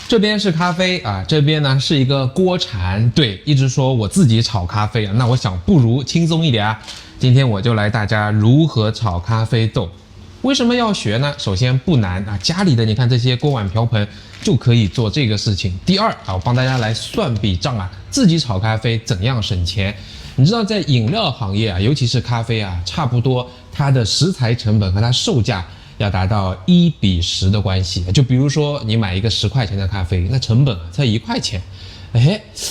这边是咖啡啊，这边呢是一个锅铲。对，一直说我自己炒咖啡啊，那我想不如轻松一点啊。今天我就来大家如何炒咖啡豆。为什么要学呢？首先不难啊，家里的你看这些锅碗瓢盆就可以做这个事情。第二啊，我帮大家来算笔账啊，自己炒咖啡怎样省钱？你知道在饮料行业啊，尤其是咖啡啊，差不多它的食材成本和它售价要达到1:10的关系。就比如说你买一个10块钱的咖啡，那成本才1块钱。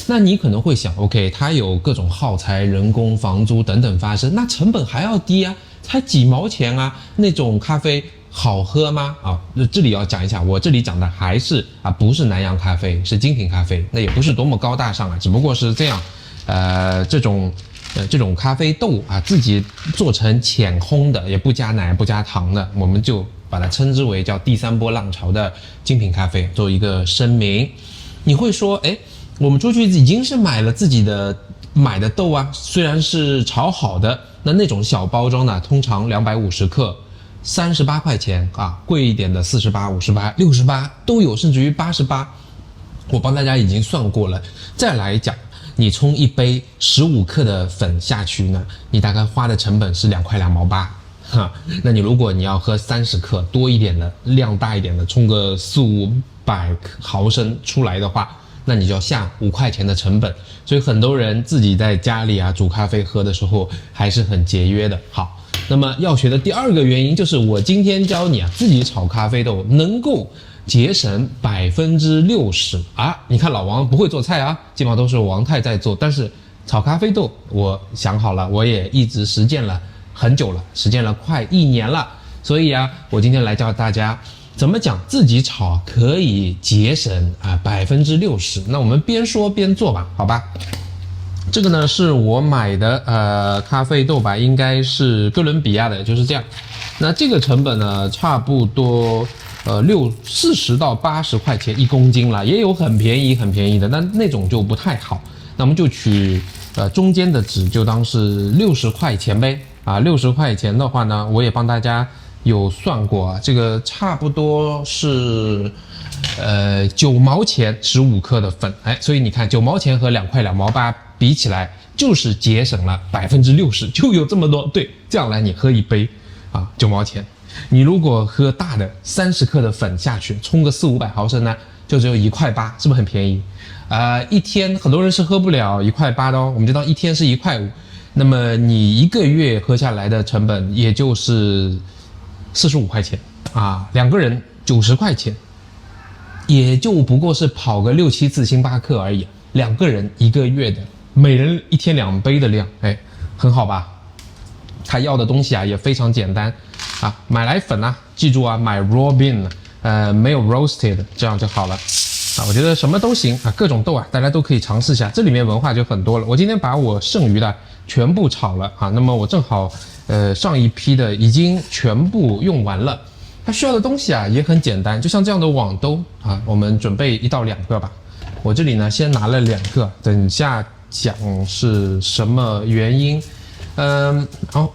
那你可能会想 ，OK， 它有各种耗材、人工、房租等等发生，那成本还要低啊，才几毛钱啊，那种咖啡好喝吗？啊，这里要讲一下，我这里讲的还是不是南洋咖啡，是精品咖啡，那也不是多么高大上啊，只不过是这样，这种咖啡豆啊，自己做成浅烘的，也不加奶不加糖的，我们就把它称之为叫第三波浪潮的精品咖啡，做一个声明。你会说，我们出去已经是买了自己的买的豆啊，虽然是炒好的，那种小包装呢，通常250克，38块钱啊，贵一点的48、58、68都有，甚至于88。我帮大家已经算过了，再来讲，你冲一杯15克的粉下去呢，你大概花的成本是2块2毛8。那你如果你要喝30克多一点的量大一点的，冲个400-500毫升出来的话，那你就要下5块钱的成本。所以很多人自己在家里煮咖啡喝的时候还是很节约的。好，那么要学的第二个原因就是我今天教你自己炒咖啡豆能够节省60%啊！你看老王不会做菜啊，基本上都是王太在做，但是炒咖啡豆我想好了，我也一直实践了很久了，实践了快1年了。所以我今天来教大家怎么讲自己炒可以节省60%。那我们边说边做吧，好吧？这个呢是我买的咖啡豆吧，应该是哥伦比亚的，就是这样。那这个成本呢，差不多40到80块钱1公斤了，也有很便宜的，但那种就不太好。那我们就取中间的值，就当是60块钱呗。60块钱的话呢，我也帮大家有算过这个差不多是9毛钱15克的粉，所以你看9毛钱和2块2毛8比起来，就是节省了60%，就有这么多。对，这样来你喝一杯9毛钱，你如果喝大的30克的粉下去，冲个400-500毫升呢，就只有1块8，是不是很便宜？一天很多人是喝不了1块8的哦，我们就当一天是1块5。那么你一个月喝下来的成本也就是45块钱2个人90块钱，也就不过是跑个6-7次星巴克而已，2个人一个月的，每人一天2杯的量，很好吧？他要的东西也非常简单买来粉记住买 raw bean， 没有 roasted， 这样就好了我觉得什么都行各种豆大家都可以尝试一下，这里面文化就很多了。我今天把我剩余的全部炒了那么我正好上一批的已经全部用完了，它需要的东西也很简单，就像这样的网兜我们准备1到2个吧。我这里呢先拿了2个，等下讲是什么原因。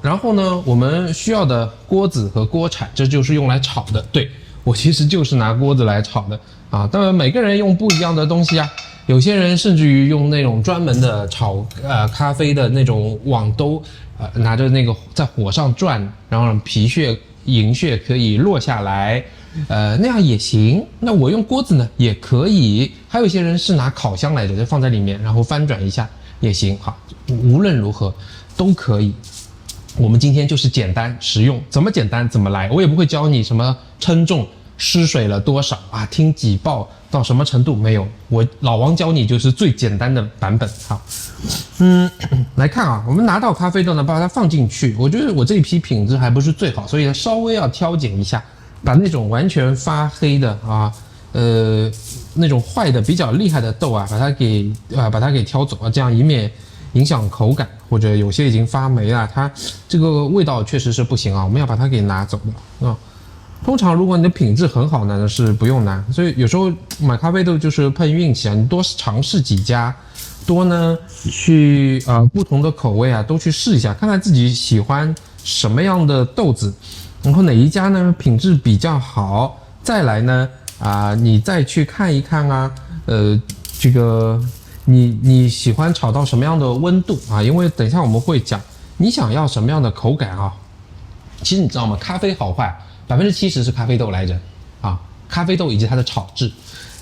然后呢，我们需要的锅子和锅铲，这就是用来炒的。对，我其实就是拿锅子来炒的当然每个人用不一样的东西有些人甚至于用那种专门的炒咖啡的那种网兜，拿着那个在火上转，然后让皮屑银屑可以落下来，那样也行。那我用锅子呢也可以，还有一些人是拿烤箱来着，就放在里面，然后翻转一下也行无论如何都可以。我们今天就是简单实用，怎么简单怎么来，我也不会教你什么称重失水了多少听几爆到什么程度，没有，我老王教你就是最简单的版本。好，来看我们拿到咖啡豆呢，把它放进去，我觉得我这一批品质还不是最好，所以稍微要挑拣一下，把那种完全发黑的那种坏的比较厉害的豆把它给挑走这样以免影响口感，或者有些已经发霉了，它这个味道确实是不行我们要把它给拿走的通常如果你的品质很好呢，是不用拿。所以有时候买咖啡豆就是碰运气你多尝试几家，多呢去不同的口味都去试一下，看看自己喜欢什么样的豆子，然后哪一家呢品质比较好，再来呢你再去看一看啊，这个你喜欢炒到什么样的温度啊？因为等一下我们会讲你想要什么样的口感啊。其实你知道吗？咖啡好坏70%是咖啡豆来着啊，咖啡豆以及它的炒制。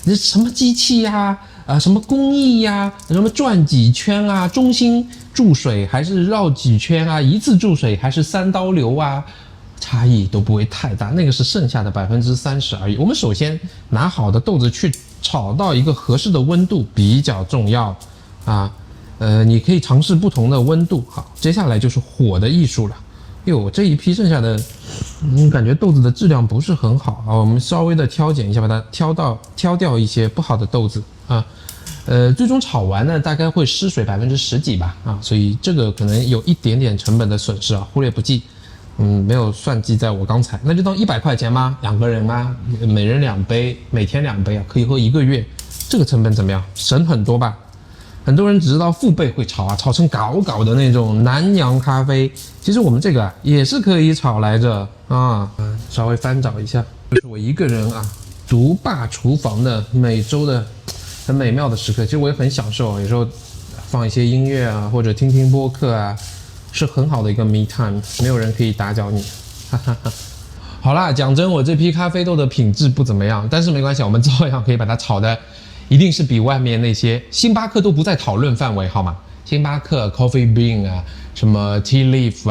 你什么机器呀、什么工艺呀、什么转几圈啊，中心注水还是绕几圈啊，一次注水还是3刀流啊，差异都不会太大，那个是剩下的30%而已。我们首先拿好的豆子去炒到一个合适的温度比较重要啊。你可以尝试不同的温度。好，接下来就是火的艺术了。哟，这一批剩下的，感觉豆子的质量不是很好啊。我们稍微的挑拣一下，把它挑掉一些不好的豆子啊。最终炒完呢，大概会失水10%几吧啊，所以这个可能有一点点成本的损失啊，忽略不计。没有算计在我刚才，那就当100块钱吗？2个人吗？每人2杯，每天2杯啊，可以喝1个月，这个成本怎么样？省很多吧？很多人只知道父辈会炒啊，炒成搞的那种南洋咖啡，其实我们这个也是可以炒来着啊。稍微翻找一下，就是我一个人独霸厨房的每周的很美妙的时刻。其实我也很享受，有时候放一些音乐啊，或者听听播客啊，是很好的一个 me time， 没有人可以打搅你。好啦，讲真，我这批咖啡豆的品质不怎么样，但是没关系，我们照样可以把它炒的。一定是比外面那些星巴克都不在讨论范围，好吗？星巴克 Coffee Bean 啊，什么 Tea Leaf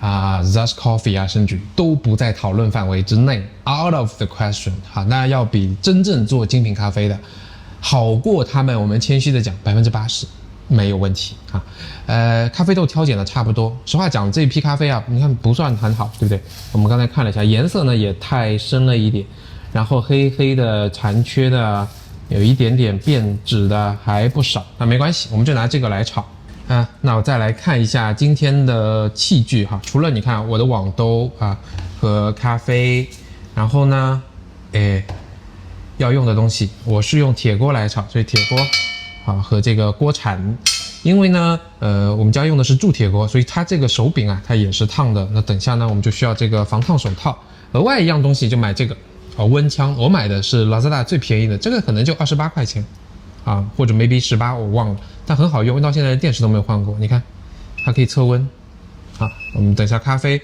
Zest Coffee 啊，甚至都不在讨论范围之内 ，out of the question。好，那要比真正做精品咖啡的好过他们，我们谦虚的讲80%没有问题啊。咖啡豆挑拣的差不多，实话讲，这批咖啡你看不算很好，对不对？我们刚才看了一下，颜色呢也太深了一点，然后黑黑的残缺的。有一点点变质的还不少，那没关系，我们就拿这个来炒啊。那我再来看一下今天的器具哈，除了你看我的网兜和咖啡，然后呢，要用的东西，我是用铁锅来炒，所以铁锅和这个锅铲，因为呢，我们家用的是铸铁锅，所以它这个手柄它也是烫的。那等下呢，我们就需要这个防烫手套，额外一样东西就买这个。温枪，我买的是 Lazada 最便宜的，这个可能就28块钱或者 maybe 18，我忘了，但很好用，到现在电池都没有换过。你看，它可以测温。我们等一下咖啡，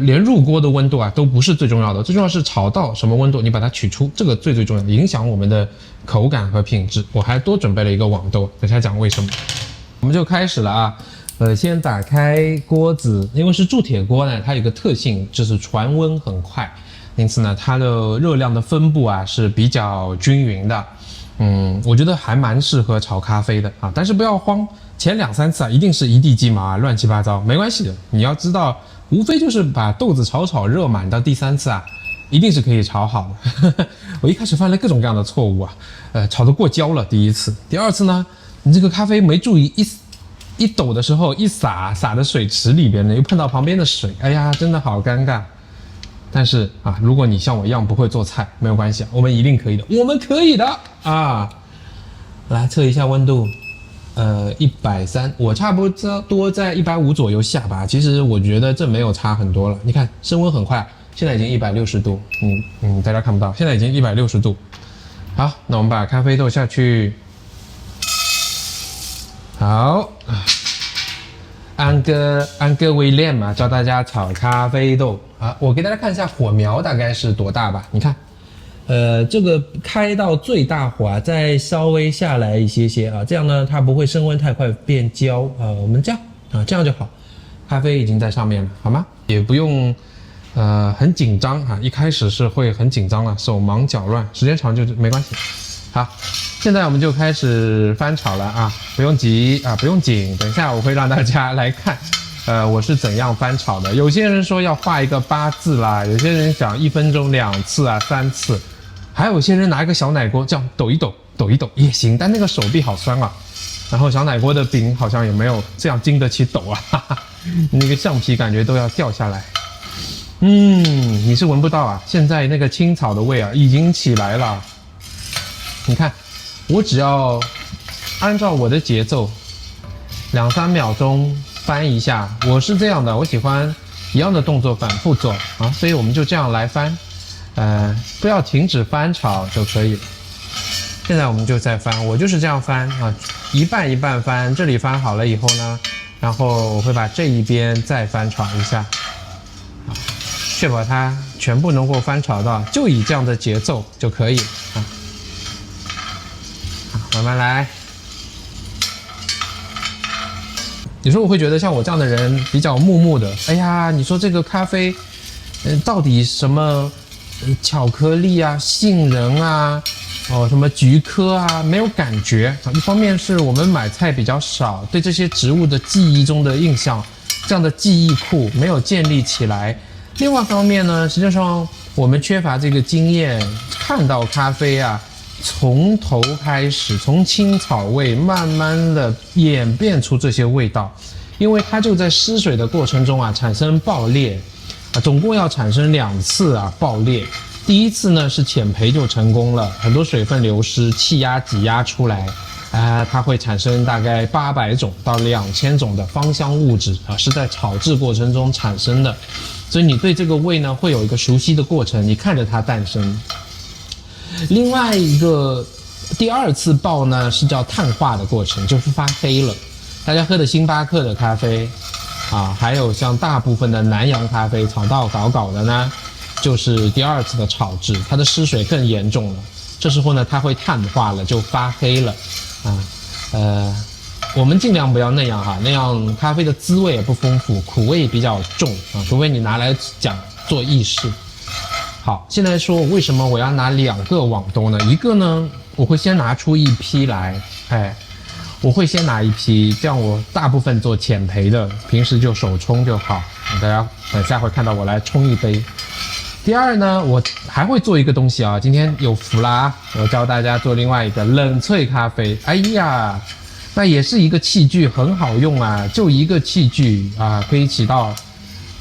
连入锅的温度都不是最重要的，最重要是炒到什么温度，你把它取出，这个最重要的，影响我们的口感和品质。我还多准备了一个网兜，等一下讲为什么。我们就开始了先打开锅子，因为是铸铁锅呢，它有个特性就是传温很快。因此呢，它的热量的分布是比较均匀的，我觉得还蛮适合炒咖啡的但是不要慌，前2、3次一定是一地鸡毛乱七八糟，没关系的。你要知道，无非就是把豆子炒热满，到第3次一定是可以炒好的。我一开始犯了各种各样的错误炒得过焦了第1次，第2次呢，你这个咖啡没注意一抖的时候一洒在水池里边呢，又碰到旁边的水，哎呀，真的好尴尬。但是如果你像我一样不会做菜，没有关系我们一定可以的，我们可以的来测一下温度，130，我差不多在150左右下吧。其实我觉得这没有差很多了，你看升温很快，现在已经160度，大家看不到，现在已经160度。好，那我们把咖啡豆下去，好。安哥威廉教大家炒咖啡豆我给大家看一下火苗大概是多大吧。你看，这个开到最大火再稍微下来一些这样呢它不会升温太快变焦我们这样这样就好。咖啡已经在上面了，好吗？也不用很紧张一开始是会很紧张了，手忙脚乱，时间长就没关系。好，现在我们就开始翻炒了不用急不用紧，等一下我会让大家来看我是怎样翻炒的。有些人说要画一个8字啦，有些人想1分钟2次3次，还有些人拿一个小奶锅这样抖一抖也行，但那个手臂好酸然后小奶锅的柄好像也没有这样经得起抖那个橡皮感觉都要掉下来。你是闻不到现在那个青草的味已经起来了。你看，我只要按照我的节奏2、3秒钟翻一下，我是这样的，我喜欢一样的动作反复做所以我们就这样来翻，不要停止翻炒就可以了。现在我们就在翻，我就是这样翻啊，一半一半翻。这里翻好了以后呢，然后我会把这一边再翻炒一下，啊，确保它全部能够翻炒到，就以这样的节奏就可以啊。慢慢来。有时候我会觉得像我这样的人比较木木的，哎呀，你说这个咖啡，到底什么巧克力啊、杏仁啊。什么菊科啊，没有感觉。一方面是我们买菜比较少，对这些植物的记忆中的印象，这样的记忆库没有建立起来。另外一方面呢，实际上我们缺乏这个经验，看到咖啡啊，从头开始，从青草味慢慢的演变出这些味道，因为它就在湿水的过程中啊产生爆裂，总共要产生2次啊爆裂。第一次呢是浅焙就成功了，很多水分流失，气压挤压出来，它会产生大概800种到2000种的芳香物质啊，是在炒制过程中产生的，所以你对这个味呢会有一个熟悉的过程，你看着它诞生。另外一个第2次爆呢是叫碳化的过程，就是发黑了。大家喝的星巴克的咖啡啊，还有像大部分的南洋咖啡炒到搞的呢。就是第2次的炒制，它的失水更严重了。这时候呢，它会碳化了，就发黑了，我们尽量不要那样哈，那样咖啡的滋味也不丰富，苦味比较重啊，除非你拿来做意式。好，现在说为什么我要拿2个网兜呢？一个呢，我会先拿出一批来，我会先拿一批，这样我大部分做浅焙的，平时就手冲就好。大家等下会看到我来冲一杯。第2呢，我还会做一个东西啊，今天有福啦，我教大家做另外一个冷萃咖啡。哎呀，那也是一个器具，很好用啊，就一个器具啊，可以起到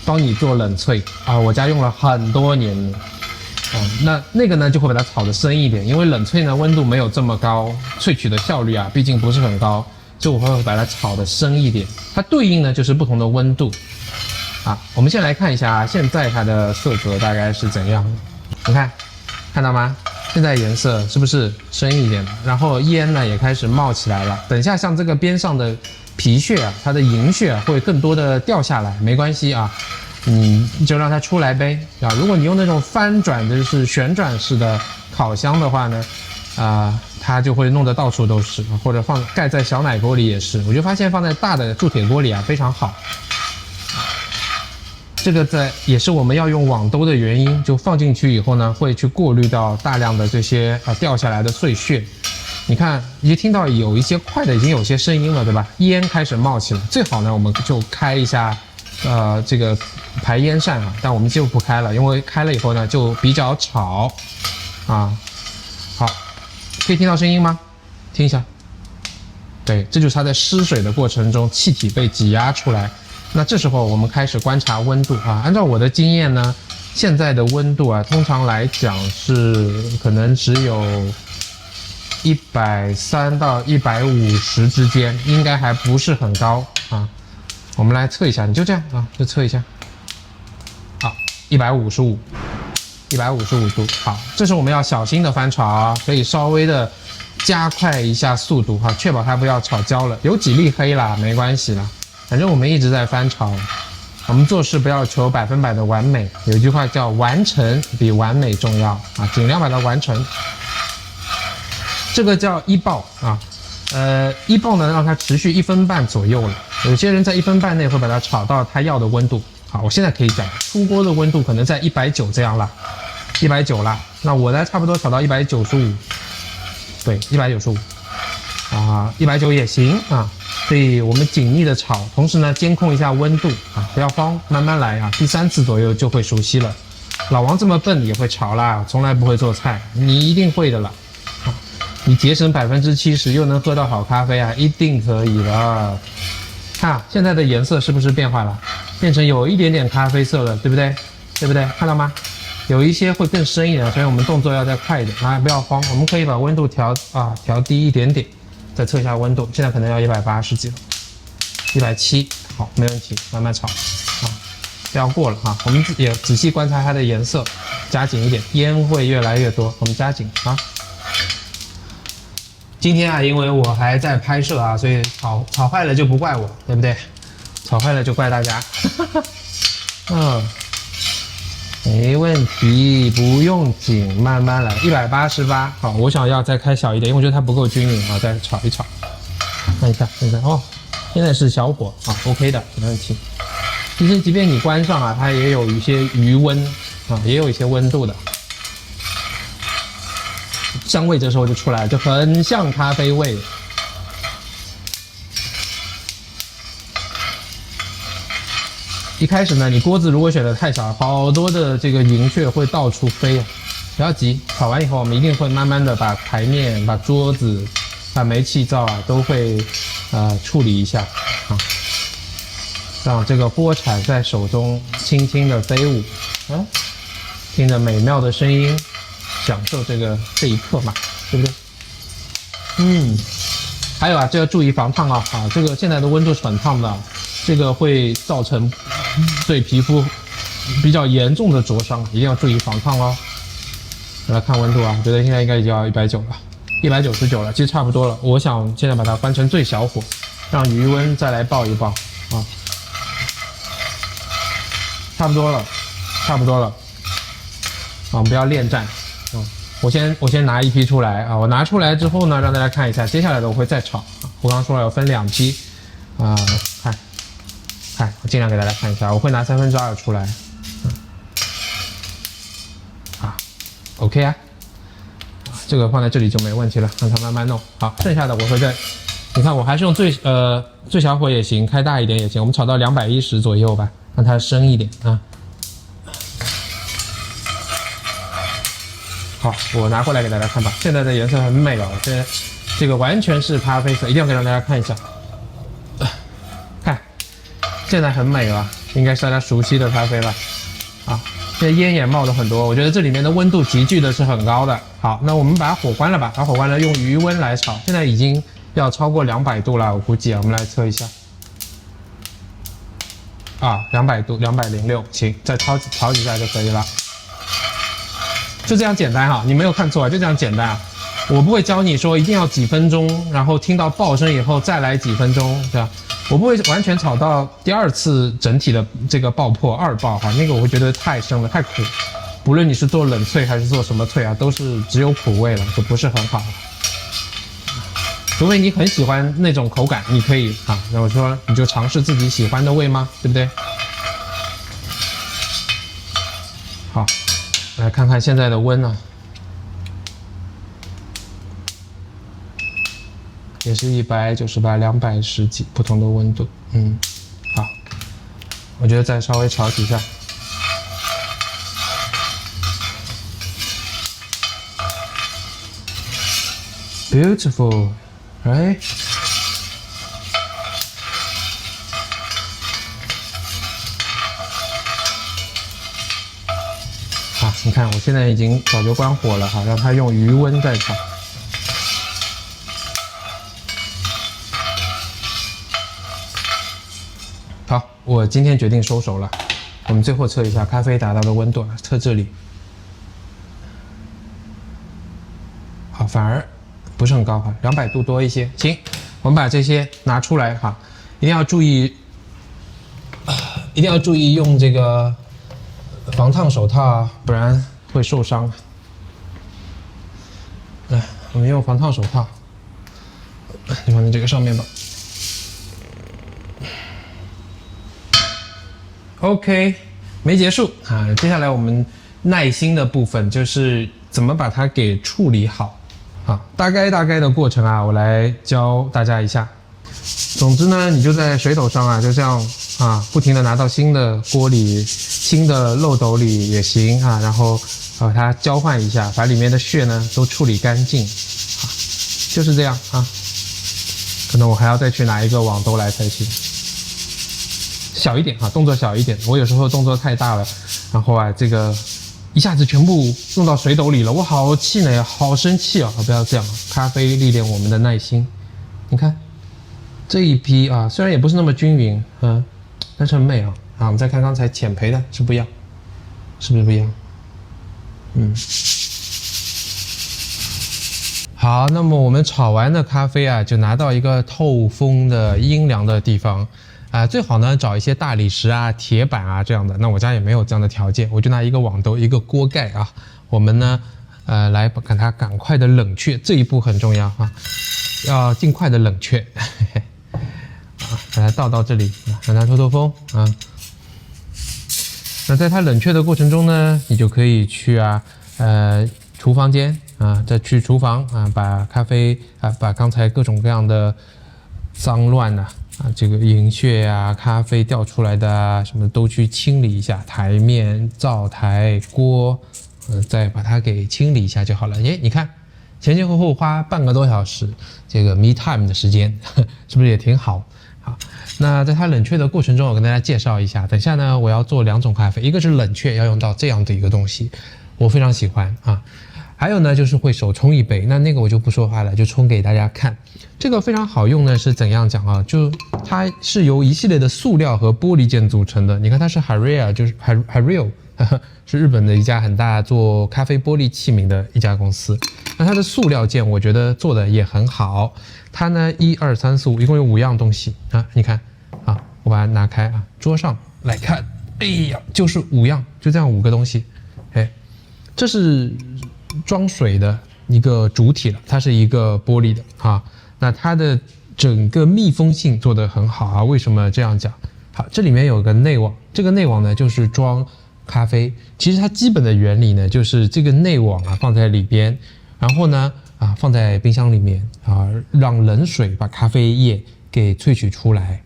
帮你做冷萃啊。我家用了很多年了，那个呢就会把它炒得深一点，因为冷萃呢温度没有这么高，萃取的效率啊毕竟不是很高，所以我会把它炒得深一点。它对应呢就是不同的温度。我们先来看一下现在它的色泽大概是怎样。你看到吗？现在颜色是不是深一点？然后烟呢也开始冒起来了。等一下像这个边上的皮屑啊，它的银屑会更多的掉下来，没关系啊，就让它出来呗啊。如果你用那种翻转的就是旋转式的烤箱的话呢，它就会弄得到处都是，或者盖在小奶锅里也是。我就发现放在大的铸铁锅里啊非常好。这个也是我们要用网兜的原因，就放进去以后呢，会去过滤到大量的这些掉下来的碎屑。你看，已经听到有一些快的已经有些声音了，对吧？烟开始冒起来，最好呢我们就开一下这个排烟扇啊，但我们就不开了，因为开了以后呢就比较吵啊。好，可以听到声音吗？听一下。对，这就是它在湿水的过程中气体被挤压出来。那这时候我们开始观察温度啊，按照我的经验呢，现在的温度啊，通常来讲是可能只有130到150之间，应该还不是很高啊。我们来测一下，你就这样啊，就测一下。好，155度。好，这时候我们要小心的翻炒，可以稍微的加快一下速度哈，确保它不要炒焦了。有几粒黑啦，没关系啦。反正我们一直在翻炒，我们做事不要求100%的完美。有一句话叫完成比完美重要啊，尽量把它完成。这个叫1爆啊，1爆呢让它持续1分半左右了。有些人在1分半内会把它炒到他要的温度。好，我现在可以讲，出锅的温度可能在190这样了，190啦。那我呢差不多炒到195，对，195啊，190也行啊。所以我们紧密的炒，同时呢监控一下温度啊，不要慌，慢慢来啊。第3次左右就会熟悉了。老王这么笨也会炒啦，从来不会做菜，你一定会的了。你节省70%又能喝到好咖啡啊，一定可以的。看现在的颜色是不是变化了？变成有一点点咖啡色了，对不对？看到吗？有一些会更深一点，所以我们动作要再快一点啊，不要慌。我们可以把温度调低一点点。再测一下温度，现在可能要180几了，170，好，没问题，慢慢炒啊。不要过了哈。我们也仔细观察它的颜色，加紧一点，烟会越来越多，我们加紧啊。今天啊，因为我还在拍摄啊，所以炒坏了就不怪我，对不对？炒坏了就怪大家。嗯，没问题，不用紧，慢慢来。188，好，我想要再开小一点，因为我觉得它不够均匀啊，再炒一炒。看一下，哦，现在是小火啊 ，OK 的，没问题。其实即便你关上啊，它也有一些余温啊，也有一些温度的。香味这时候就出来了，就很像咖啡味。一开始呢，你锅子如果选的太小，好多的这个云雀会到处飞啊。不要急，炒完以后我们一定会慢慢的把台面、把桌子、把煤气灶啊都会处理一下啊，让这个锅铲在手中轻轻的飞舞，听着美妙的声音。享受这一刻嘛，对不对？还有啊，这个注意防烫啊！这个现在的温度是很烫的，这个会造成对皮肤比较严重的灼伤，一定要注意防烫哦。来看温度啊，觉得现在应该已经要190了，199了，其实差不多了。我想现在把它关成最小火，让余温再来爆一爆啊，差不多了。啊，我们不要恋战。我先拿一批出来啊！我拿出来之后呢，让大家看一下，接下来的我会再炒。我刚刚说了要分2批啊，看，我尽量给大家看一下，我会拿2/3出来。OK 啊，这个放在这里就没问题了，让它慢慢弄。好，剩下的我会再，你看我还是用最小火也行，开大一点也行，我们炒到210左右吧，让它深一点啊。好，我拿过来给大家看吧。现在的颜色很美哦，这个完全是咖啡色，一定要给让大家看一下。看，现在很美了，应该是大家熟悉的咖啡了。啊，现在烟也冒了很多，我觉得这里面的温度集聚的是很高的。好，那我们把火关了吧，把火关了，用余温来炒。现在已经要超过200度了，我估计啊，我们来测一下。200度，206，行，再炒几下就可以了。就这样简单哈，你没有看错啊，就这样简单啊。我不会教你说一定要几分钟，然后听到爆声以后再来几分钟，对吧？我不会完全炒到第2次整体的这个爆破2爆哈，那个我会觉得太生了，太苦。不论你是做冷萃还是做什么萃啊，都是只有苦味了，就不是很好。除非你很喜欢那种口感，你可以啊，那我说你就尝试自己喜欢的味吗？对不对？好。来看看现在的温啊，也是198、210几不同的温度，好，我觉得再稍微炒几下。Beautiful， right？你看，我现在已经早就关火了哈，让它用余温再炒。好，我今天决定收手了。我们最后测一下咖啡达到的温度，测这里。好，反而不是很高哈，200度多一些。行，我们把这些拿出来哈，一定要注意用这个防烫手套啊，不然会受伤。来，我们用防烫手套，你放在这个上面吧。OK， 没结束啊，接下来我们耐心的部分就是怎么把它给处理好啊。大概的过程啊，我来教大家一下。总之呢，你就在水斗上啊，就这样啊，不停的拿到新的锅里、新的漏斗里也行啊，然后把它交换一下，把里面的血呢都处理干净啊，就是这样啊。可能我还要再去拿一个网兜来才行。小一点啊，动作小一点。我有时候动作太大了，然后啊，这个一下子全部弄到水斗里了，我好气馁，好生气啊！不要这样啊，咖啡历练我们的耐心。你看这一批啊，虽然也不是那么均匀，但是很美啊。啊，我们再看刚才浅焙的是不一样，是不是不一样？好，那么我们炒完的咖啡啊，就拿到一个透风的阴凉的地方，最好呢找一些大理石啊、铁板啊这样的。那我家也没有这样的条件，我就拿一个网兜、一个锅盖啊。我们呢，来把它赶快的冷却，这一步很重要啊，要尽快的冷却。啊，把它倒到这里，让它透透风啊。那在它冷却的过程中呢，你就可以去厨房间。再去厨房把咖啡把刚才各种各样的脏乱这个银屑咖啡掉出来的什么都去清理一下，台面、灶台、锅，再把它给清理一下就好了。你看前前后后花半个多小时，这个 me time 的时间，是不是也挺好？好，那在它冷却的过程中，我跟大家介绍一下。等下呢，我要做2种咖啡，一个是冷却要用到这样的一个东西，我非常喜欢啊。还有呢，就是会手冲一杯，那个我就不说话了，就冲给大家看。这个非常好用呢，是怎样讲啊？就它是由一系列的塑料和玻璃件组成的。你看它是 Haria， 就是 Hario， 是日本的一家很大做咖啡玻璃器皿的一家公司。那它的塑料件我觉得做的也很好。它呢1、2、3、4、5，一共有5样东西啊。你看啊，我把它拿开桌上来看，哎呀，就是5样，就这样5个东西。这是装水的一个主体了，它是一个玻璃的那它的整个密封性做得很好为什么这样讲？好，这里面有个内网，这个内网呢就是装咖啡。其实它基本的原理呢就是这个内网放在里边，然后呢放在冰箱里面让冷水把咖啡液给萃取出来。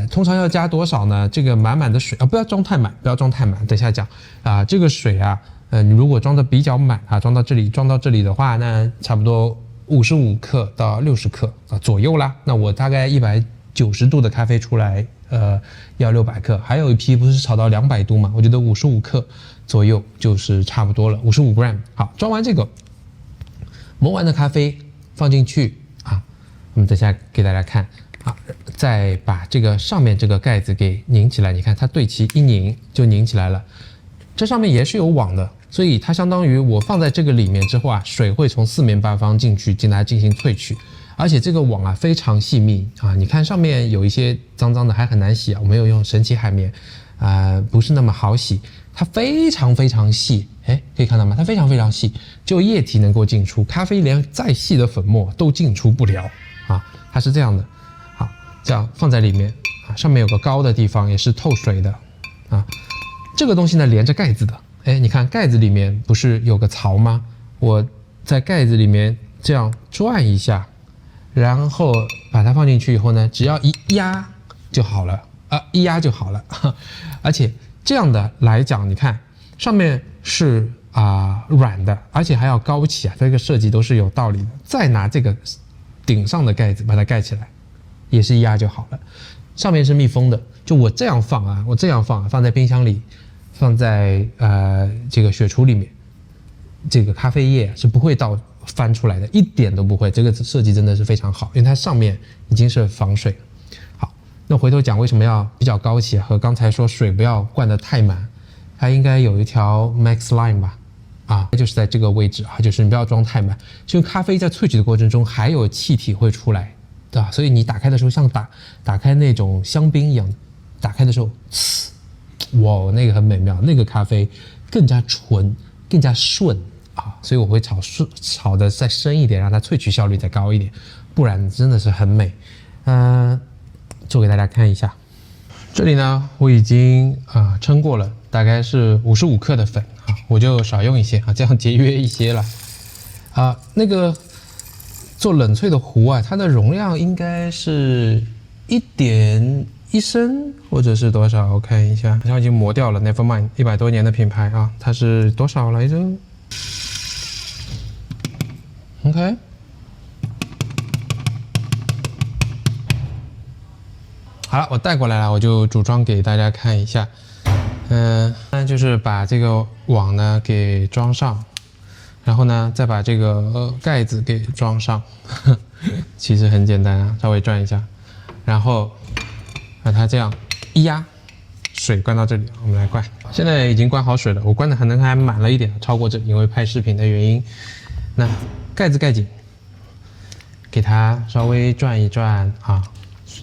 通常要加多少呢？这个满满的水不要装太满，不要装太满。等下讲这个水你如果装的比较满装到这里的话，那差不多55克到60克左右啦。那我大概190度的咖啡出来，要600克。还有一批不是炒到200度嘛？我觉得55克左右就是差不多了，55 gram。好，装完这个磨完的咖啡放进去我们等下给大家看再把这个上面这个盖子给拧起来。你看它对齐一拧就拧起来了。这上面也是有网的，所以它相当于我放在这个里面之后水会从4面8方进去，进来进行萃取。而且这个网非常细密你看上面有一些脏脏的，还很难洗我没有用神奇海绵不是那么好洗。它非常非常细，可以看到吗？它非常非常细，只有液体能够进出，咖啡连再细的粉末都进出不了它是这样的。好，这样放在里面上面有个高的地方也是透水的这个东西呢连着盖子的，你看盖子里面不是有个槽吗？我在盖子里面这样转一下，然后把它放进去以后呢，只要一压就好了一压就好了。而且这样的来讲，你看上面是软的，而且还要高起这个设计都是有道理的。再拿这个顶上的盖子把它盖起来，也是一压就好了。上面是密封的，就我这样放我这样放在冰箱里，放在这个雪橱里面，这个咖啡液是不会翻出来的，一点都不会。这个设计真的是非常好，因为它上面已经是防水了。好，那回头讲为什么要比较高起和刚才说水不要灌得太满，它应该有一条 max line 吧就是在这个位置就是你不要装太满，就咖啡在萃取的过程中还有气体会出来所以你打开的时候像打开那种香槟一样，打开的时候哇，那个很美妙，那个咖啡更加纯更加顺所以我会炒的再深一点，让它萃取效率再高一点，不然真的是很美。做给大家看一下，这里呢我已经称过了，大概是55克的粉我就少用一些这样节约一些了那个做冷萃的壶它的容量应该是1.1升或者是多少？我看一下，好像已经磨掉了。Never mind，100多年的品牌它是多少来着 ？OK， 好了，我带过来了，我就组装给大家看一下。那就是把这个网呢给装上。然后呢，再把这个盖子给装上，其实很简单稍微转一下，然后把它这样一压，水灌到这里，我们来灌。现在已经灌好水了，我灌的可能还满了一点，超过这，因为拍视频的原因。那盖子盖紧，给它稍微转一转啊，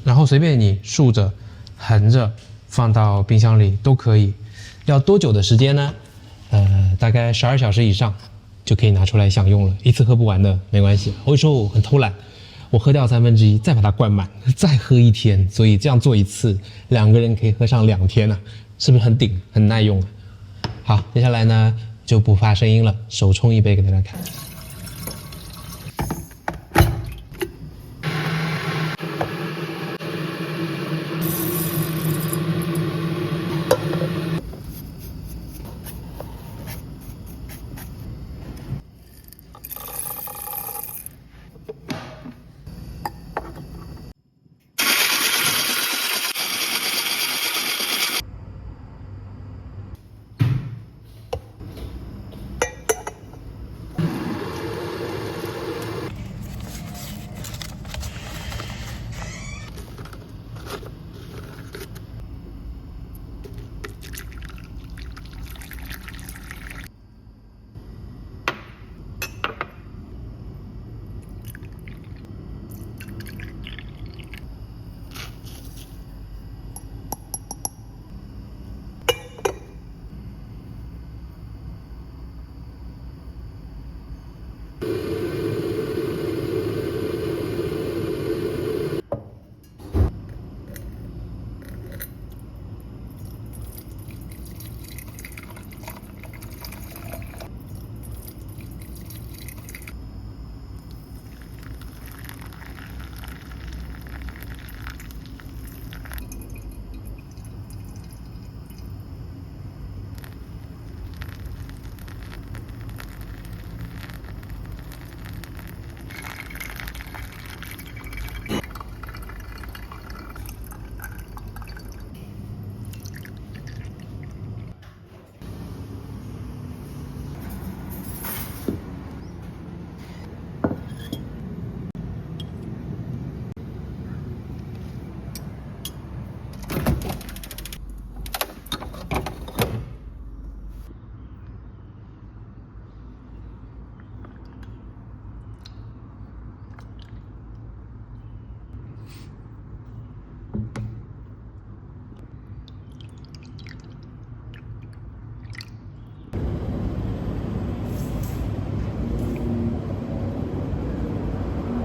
然后随便你竖着、横着放到冰箱里都可以。要多久的时间呢？大概12小时以上就可以拿出来享用了。一次喝不完的没关系，我有时候我很偷懒。我喝掉1/3，再把它灌满，再喝1天，所以这样做一次，2个人可以喝上2天啊，是不是很顶，很耐用啊？好，接下来呢就不发声音了，手冲一杯给大家看。